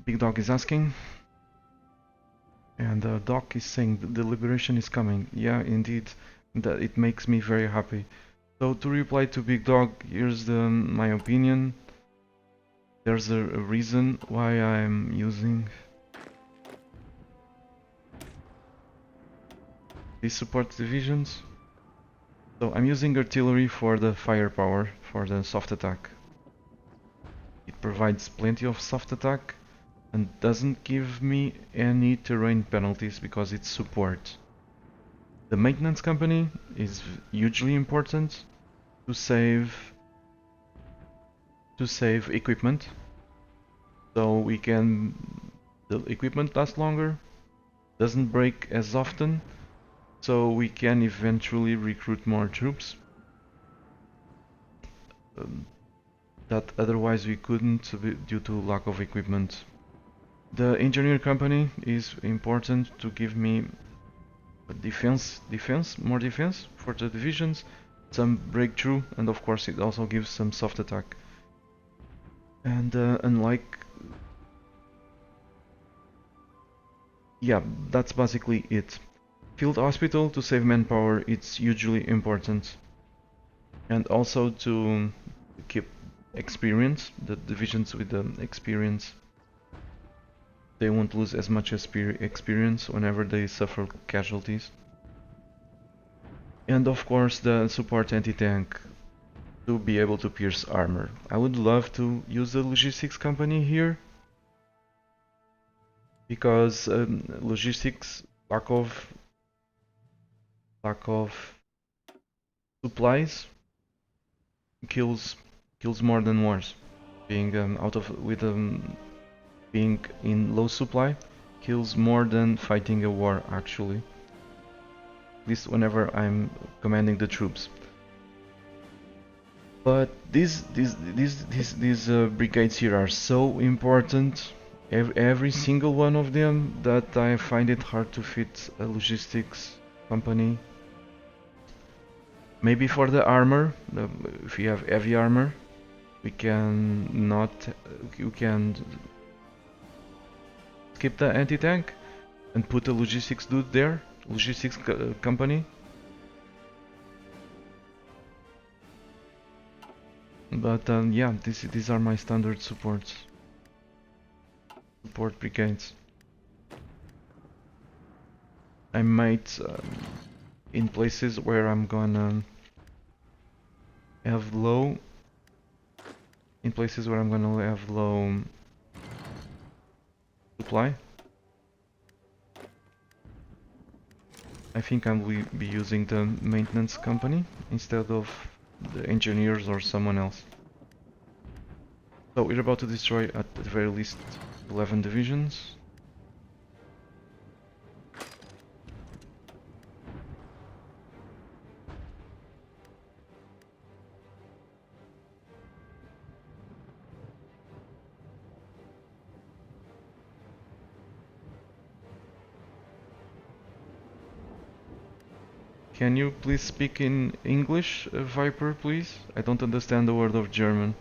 Big Dog is asking. And Doc is saying the liberation is coming. Yeah, indeed. That it makes me very happy. So to reply to Big Dog, here's my opinion. There's a reason why I'm using these support divisions. So I'm using artillery for the firepower, for the soft attack. It provides plenty of soft attack and doesn't give me any terrain penalties because it's support. The maintenance company is hugely important to save equipment, so the equipment lasts longer, doesn't break as often, so we can eventually recruit more troops that otherwise we couldn't due to lack of equipment. The engineer company is important to give me more defense for the divisions, some breakthrough, and of course it also gives some soft attack. And yeah, that's basically it. Field hospital to save manpower, it's hugely important. And also to keep experience, the divisions with the experience, they won't lose as much experience whenever they suffer casualties. And of course the support anti-tank to be able to pierce armor. I would love to use the logistics company here, because logistics, lack of supplies kills more than wars. Being being in low supply kills more than fighting a war, actually. At least whenever I'm commanding the troops. But these brigades here are so important, every single one of them, that I find it hard to fit a logistics company. Maybe for the armor, if you have heavy armor, we can skip the anti-tank and put a logistics dude there, logistics company. But yeah, these are my standard support brigades. I might, in places where I'm gonna have low, supply, I think I will be using the maintenance company instead of the engineers or someone else. So we're about to destroy at the very least 11 divisions. Can you please speak in English, Viper, please? I don't understand a word of German.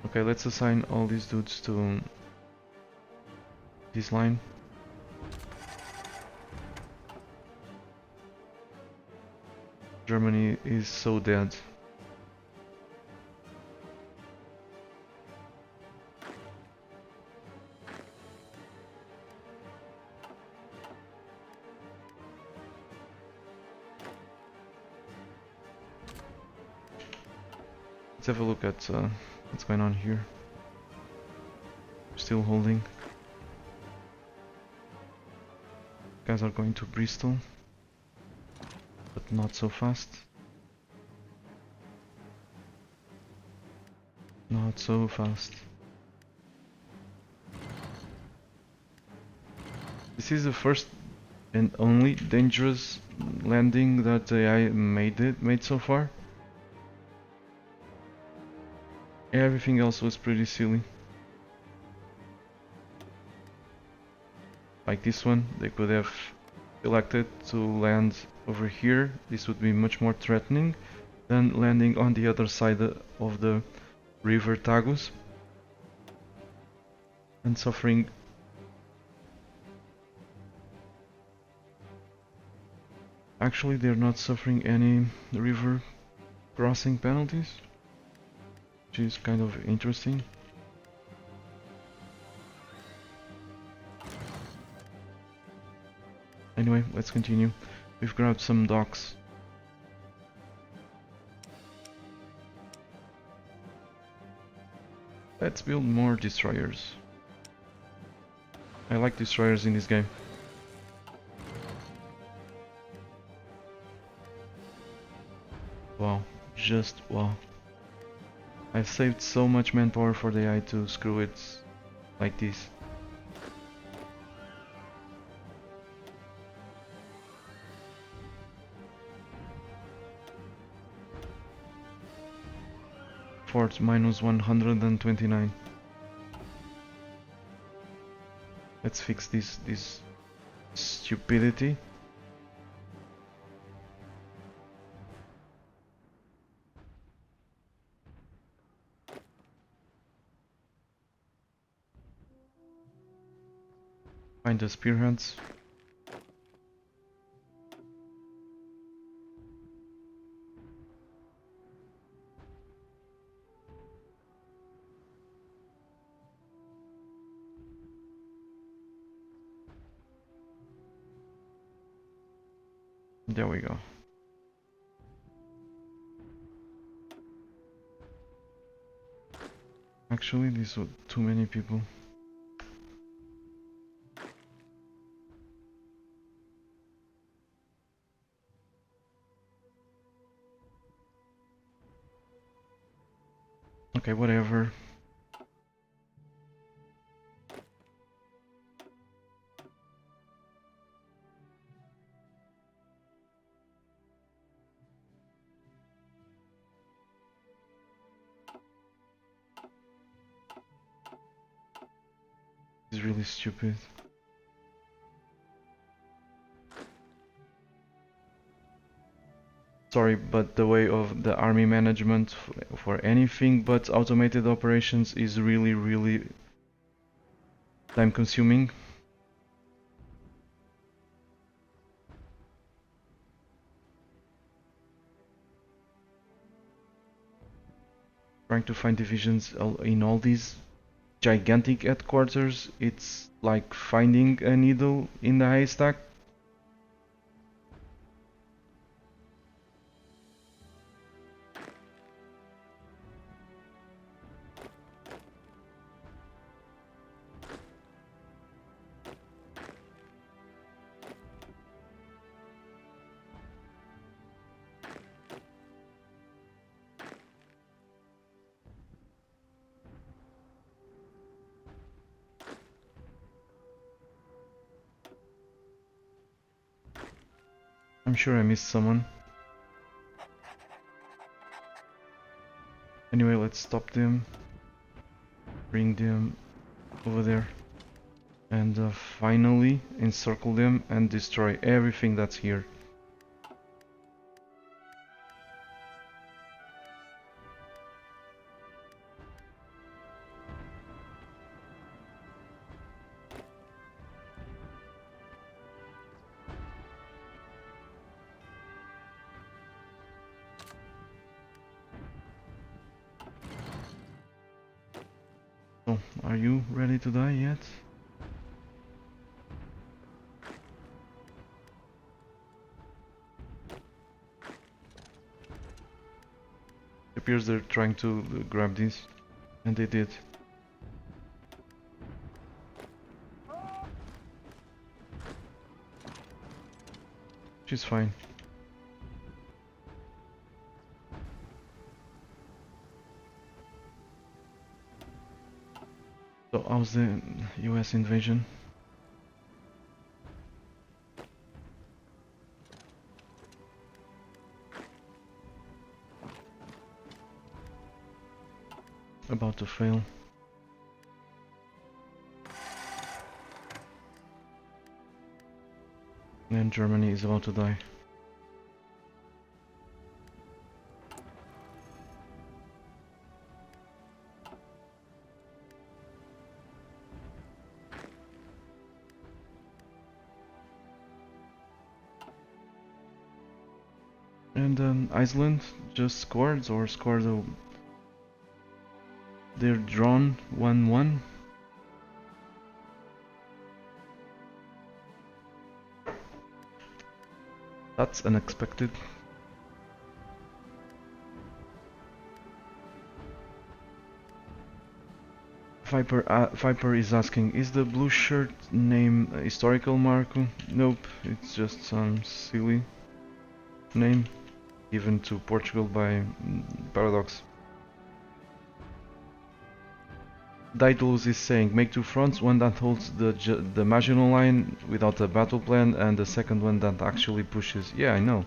Okay, let's assign all these dudes to this line. Germany is so dead. Let's have a look at what's going on here. Still holding. Guys are going to Bristol, but not so fast. Not so fast. This is the first and only dangerous landing that I made so far. Everything else was pretty silly. Like this one, they could have elected to land over here. This would be much more threatening, then landing on the other side of the river Tagus and suffering. Actually, they're not suffering any river crossing penalties, which is kind of interesting. Anyway, let's continue. We've grabbed some docks. Let's build more destroyers. I like destroyers in this game. Wow, just wow. I've saved so much manpower for the AI to screw it like this. Fort minus 129. Let's fix this stupidity. Find the spearheads. There we go. Actually, these were too many people. Okay, whatever. It's really stupid. Sorry, but the way of the army management for anything but automated operations is really time consuming. Trying to find divisions in all these gigantic headquarters, it's like finding a needle in the haystack. I'm sure I missed someone. Anyway, let's stop them, bring them over there, and finally encircle them and destroy everything that's here. So, are you ready to die yet? It appears they're trying to grab this, and they did. She's fine. So how's the US invasion? About to fail. And Germany is about to die. And Iceland just scored or scored their drawn 1-1. That's unexpected. Viper is asking, is the blue shirt name a historical Marco? Nope, it's just some silly name given to Portugal by Paradox. Daedalus is saying, make two fronts, one that holds the Maginot Line without a battle plan, and the second one that actually pushes. Yeah, I know,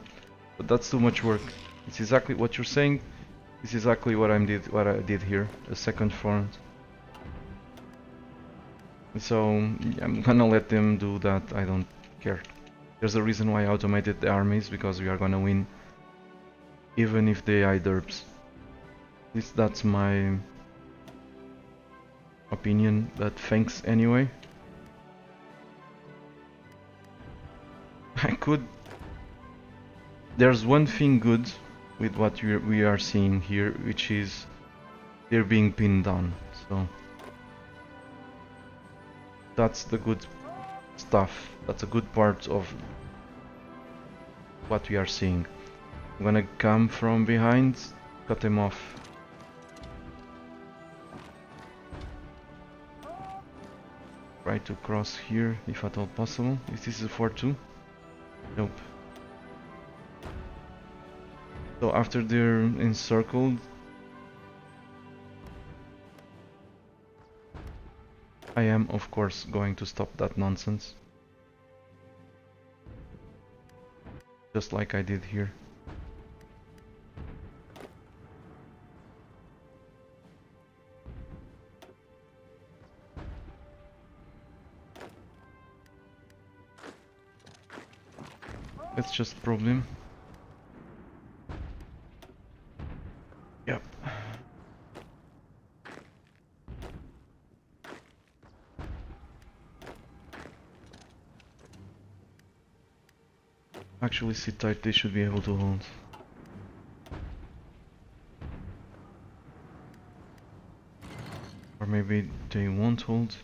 but that's too much work. It's exactly what you're saying. It's exactly what I did here, a second front. So I'm gonna let them do that. I don't care. There's a reason why I automated the armies, because we are gonna win, even if they derps. At least that's my opinion, but thanks anyway. I could... There's one thing good with what we are seeing here, which is they're being pinned down, so that's the good stuff. That's a good part of what we are seeing. I'm gonna come from behind, cut them off. Try to cross here if at all possible. Is this a 4-2? Nope. So after they're encircled, I am of course going to stop that nonsense. Just like I did here. Let's just probe him. Yep. Actually, sit tight, they should be able to hold. Or maybe they won't hold.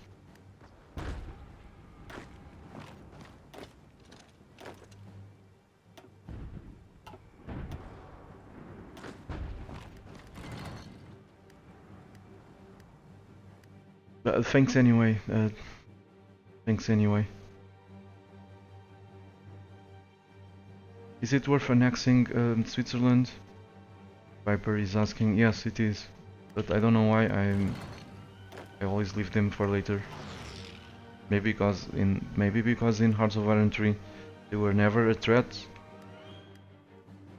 Thanks anyway. Thanks anyway. Is it worth annexing Switzerland? Viper is asking. Yes, it is, but I don't know why I always leave them for later. Maybe because in Hearts of Iron 3 they were never a threat,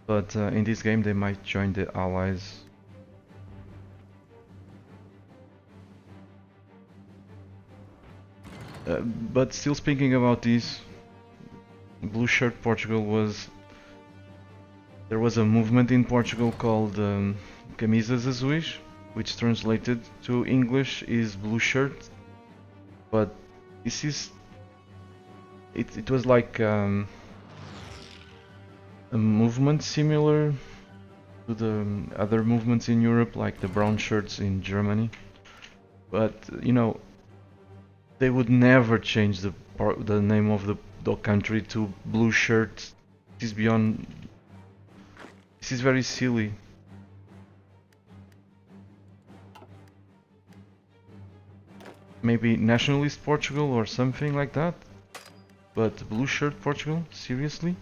but in this game they might join the allies. But still speaking about this, blue shirt Portugal was... There was a movement in Portugal called Camisas Azuis, which translated to English is blue shirt, but this is... It was like a movement similar to the other movements in Europe, like the brown shirts in Germany, but you know, they would never change the name of the country to blue shirt. This is beyond... This is very silly. Maybe nationalist Portugal or something like that, but blue shirt Portugal? Seriously?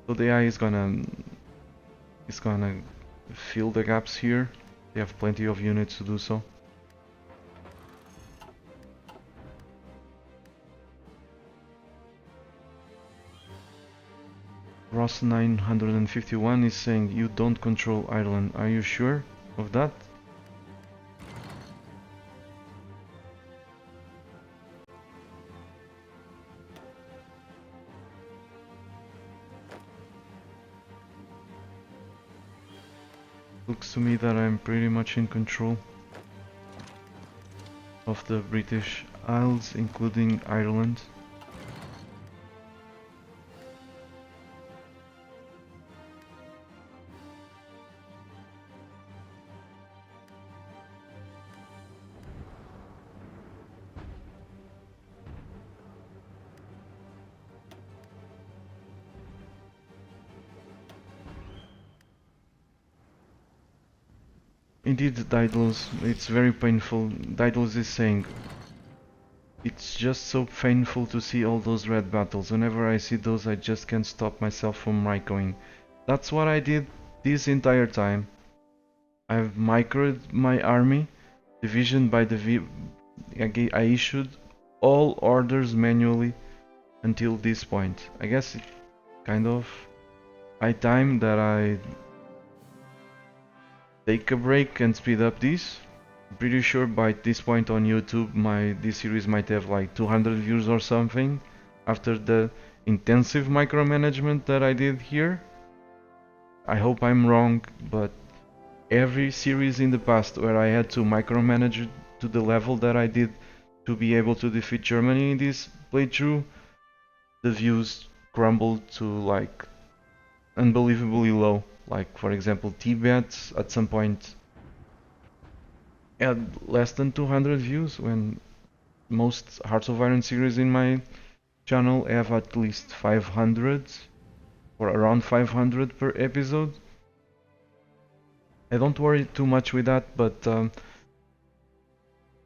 So the AI is gonna fill the gaps here. They have plenty of units to do so. Ross 951 is saying, you don't control Ireland. Are you sure of that? Looks to me that I'm pretty much in control. of the British Isles, including Ireland. Indeed, Daedalus, it's very painful. Daedalus is saying, it's just so painful to see all those red battles. Whenever I see those, I just can't stop myself from microing. That's what I did this entire time. I've microed my army, division by division. I issued all orders manually until this point. I guess it kind of high time that I take a break and speed up this. I'm pretty sure by this point on YouTube this series might have like 200 views or something after the intensive micromanagement that I did here. I hope I'm wrong, but every series in the past where I had to micromanage to the level that I did to be able to defeat Germany in this playthrough, the views crumbled to like unbelievably low. Like for example Tibet at some point had less than 200 views when most Hearts of Iron series in my channel have at least 500 or around 500 per episode. I don't worry too much with that, but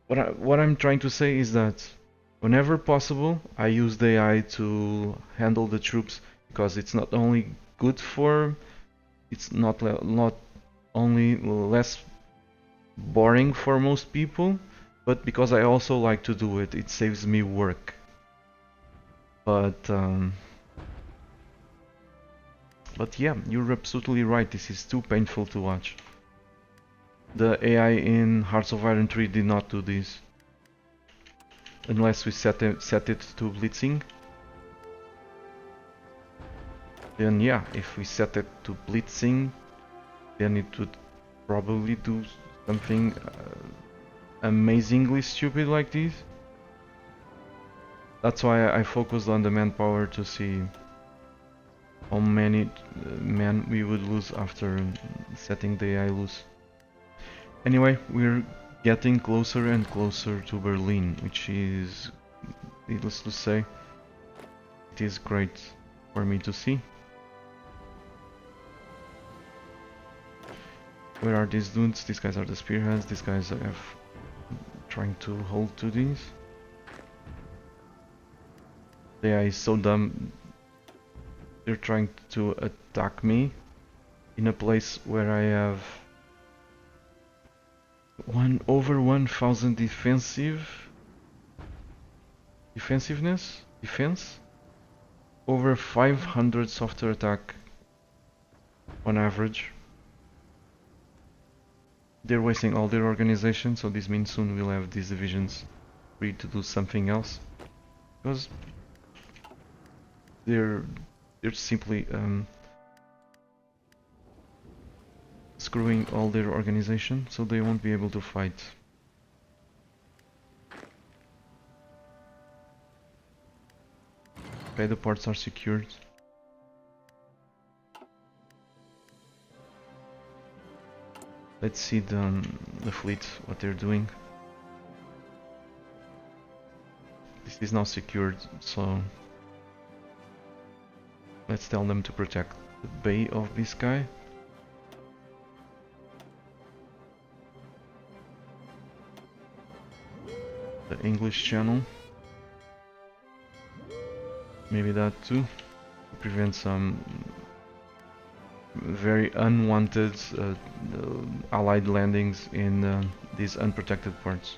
what I'm trying to say is that whenever possible I use the AI to handle the troops, because it's not only good for, it's not only less boring for most people, but because I also like to do it, it saves me work. But yeah, you're absolutely right, this is too painful to watch. The AI in Hearts of Iron 3 did not do this. Unless we set it to blitzing. Then yeah, if we set it to blitzing, then it would probably do something amazingly stupid like this. That's why I focused on the manpower to see how many men we would lose after setting the AI loose. Anyway, we're getting closer and closer to Berlin, which is, needless to say, it is great for me to see. Where are these dudes? These guys are the spearheads, these guys are trying to hold to these. The AI is so dumb, they're trying to attack me in a place where I have over 1000 defense, over 500 software attack on average. They're wasting all their organization, so this means soon we'll have these divisions free to do something else, because they're simply screwing all their organization, so they won't be able to fight. Okay, the ports are secured. Let's see the fleet, what they're doing. This is now secured, so let's tell them to protect the Bay of Biscay. The English Channel. Maybe that too, to prevent some very unwanted allied landings in these unprotected ports.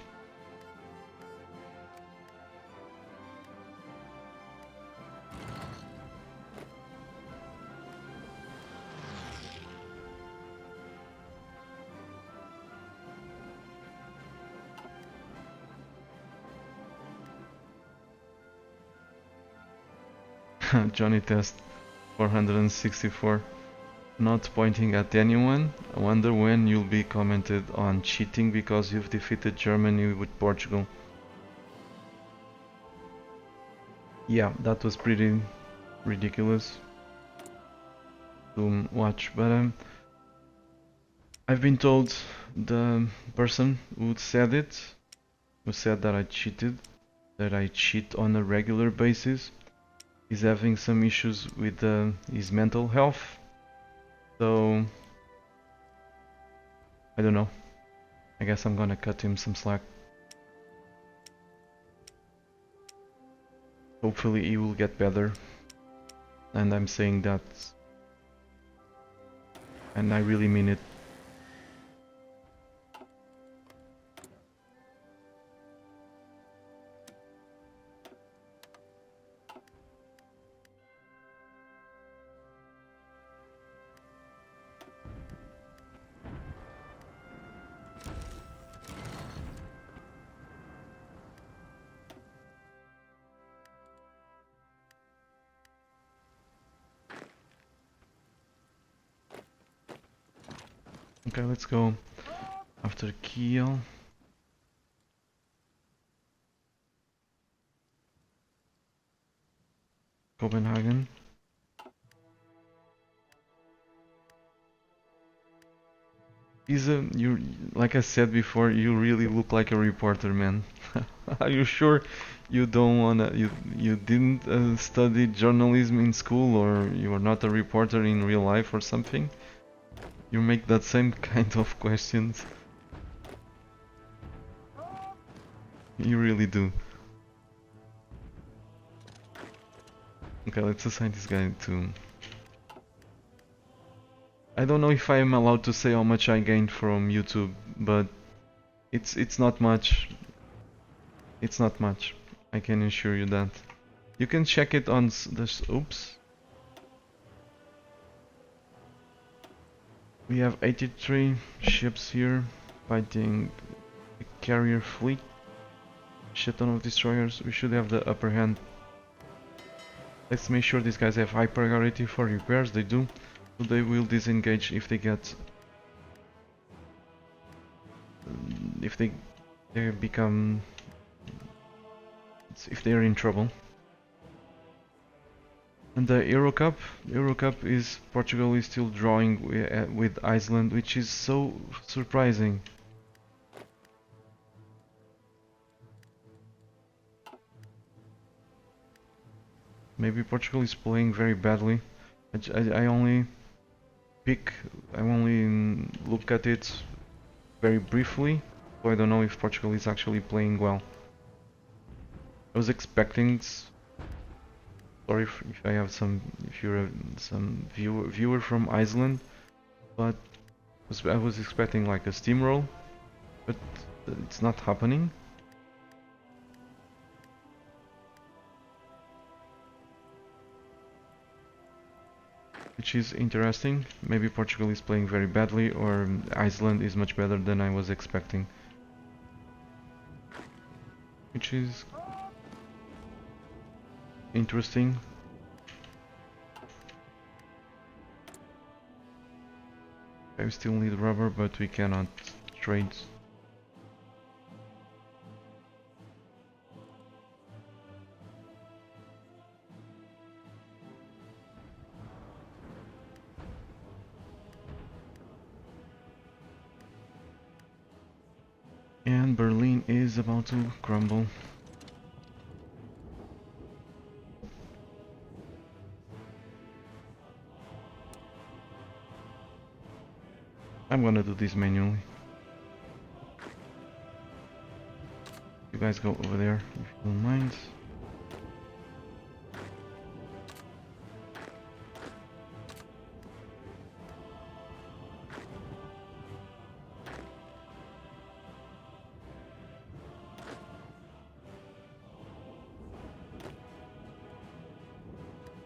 Johnny Test 464. Not pointing at anyone. I wonder when you'll be commented on cheating because you've defeated Germany with Portugal. Yeah, that was pretty ridiculous to watch, but I've been told the person who said it, who said that I cheated, that I cheat on a regular basis, is having some issues with his mental health. So I don't know. I guess I'm gonna cut him some slack. Hopefully he will get better. And I'm saying that, and I really mean it. Okay, let's go after Kiel. Copenhagen. You, like I said before, you really look like a reporter, man. Are you sure you don't wanna, you didn't study journalism in school, or you are not a reporter in real life or something? You make that same kind of questions. You really do. Okay, let's assign this guy to... I don't know if I am allowed to say how much I gained from YouTube, but it's not much. It's not much. I can assure you that. You can check it on this. Oops. We have 83 ships here fighting a carrier fleet. Shit ton of destroyers. We should have the upper hand. Let's make sure these guys have high priority for repairs. They do. So they will disengage if they get... if they become... if they are in trouble. And the Euro Cup is Portugal is still drawing with Iceland, which is so surprising. Maybe Portugal is playing very badly. I only look at it very briefly, so I don't know if Portugal is actually playing well. I was expecting... Sorry if I have if you're some viewer from Iceland, but I was expecting like a steamroll, but it's not happening. Which is interesting. Maybe Portugal is playing very badly, or Iceland is much better than I was expecting. Which is interesting. I still need rubber, but we cannot trade. And Berlin is about to crumble. I'm gonna do this manually. You guys go over there if you don't mind.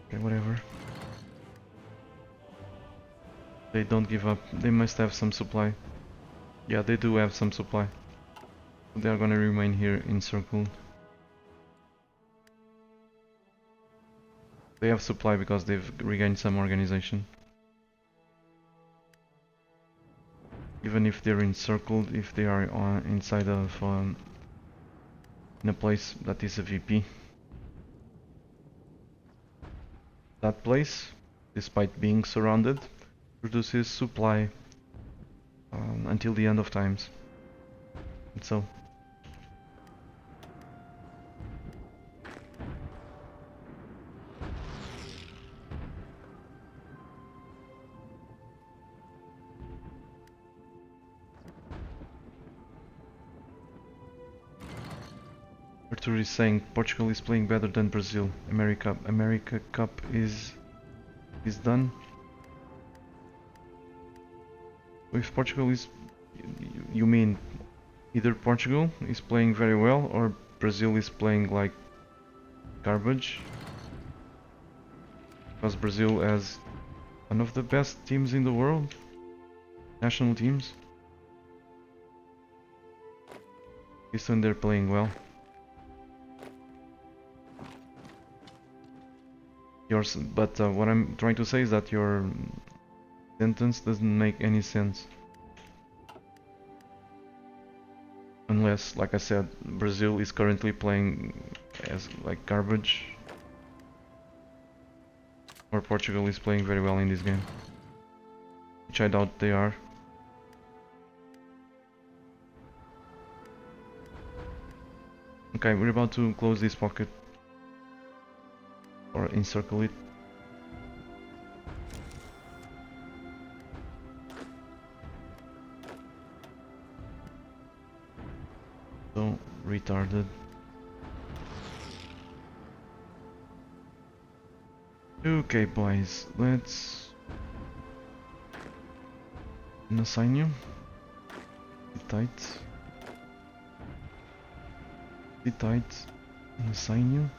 Okay, whatever. They don't give up. They must have some supply. Yeah, they do have some supply. They are gonna remain here encircled. They have supply because they've regained some organization. even if they're encircled, if they are inside of in a place that is a VP. That place, despite being surrounded, produces supply until the end of times. And so Arthur is saying Portugal is playing better than Brazil. America Cup is done. If Portugal is, you mean either Portugal is playing very well or Brazil is playing like garbage? Because Brazil has one of the best teams in the world, national teams. This one they're playing well. But what I'm trying to say is that your sentence doesn't make any sense. Unless, like I said, Brazil is currently playing as like garbage, or Portugal is playing very well in this game, which I doubt they are. Okay, we're about to close this pocket, or encircle it. So retarded. Okay, boys, let's assign you. Sit tight. Sit tight. Assign you.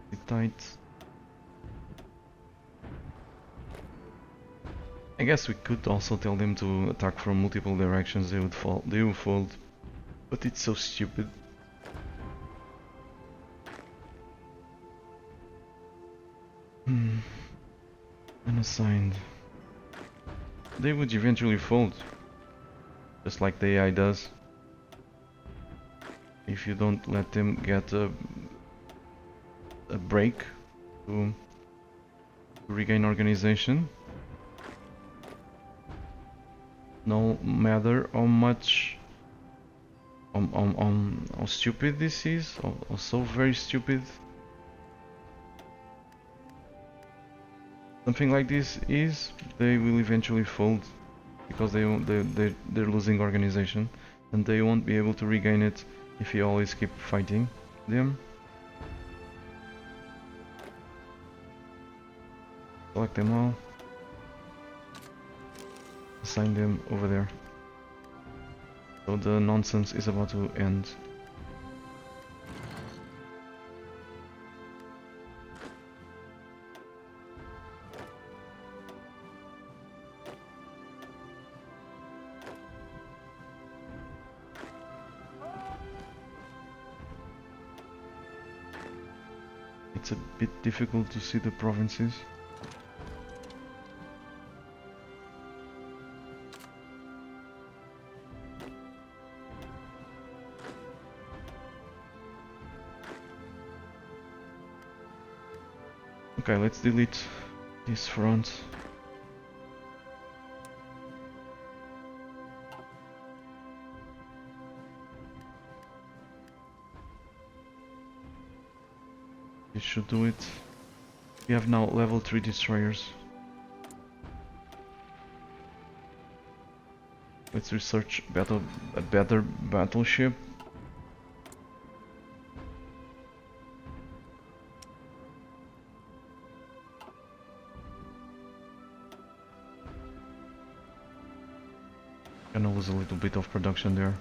Sit tight. I guess we could also tell them to attack from multiple directions. They would fold, but it's so stupid. Unassigned. They would eventually fold, just like the AI does. If you don't let them get a break to regain organization. No matter how much how stupid this is, or so very stupid something like this is, they will eventually fold because they're losing organization, and they won't be able to regain it if you always keep fighting them. Select them all. Assign them over there. So the nonsense is about to end. It's a bit difficult to see the provinces. Okay, let's delete this front. This should do it. We have now level 3 destroyers. Let's research a better battleship. Gonna lose a little bit of production there.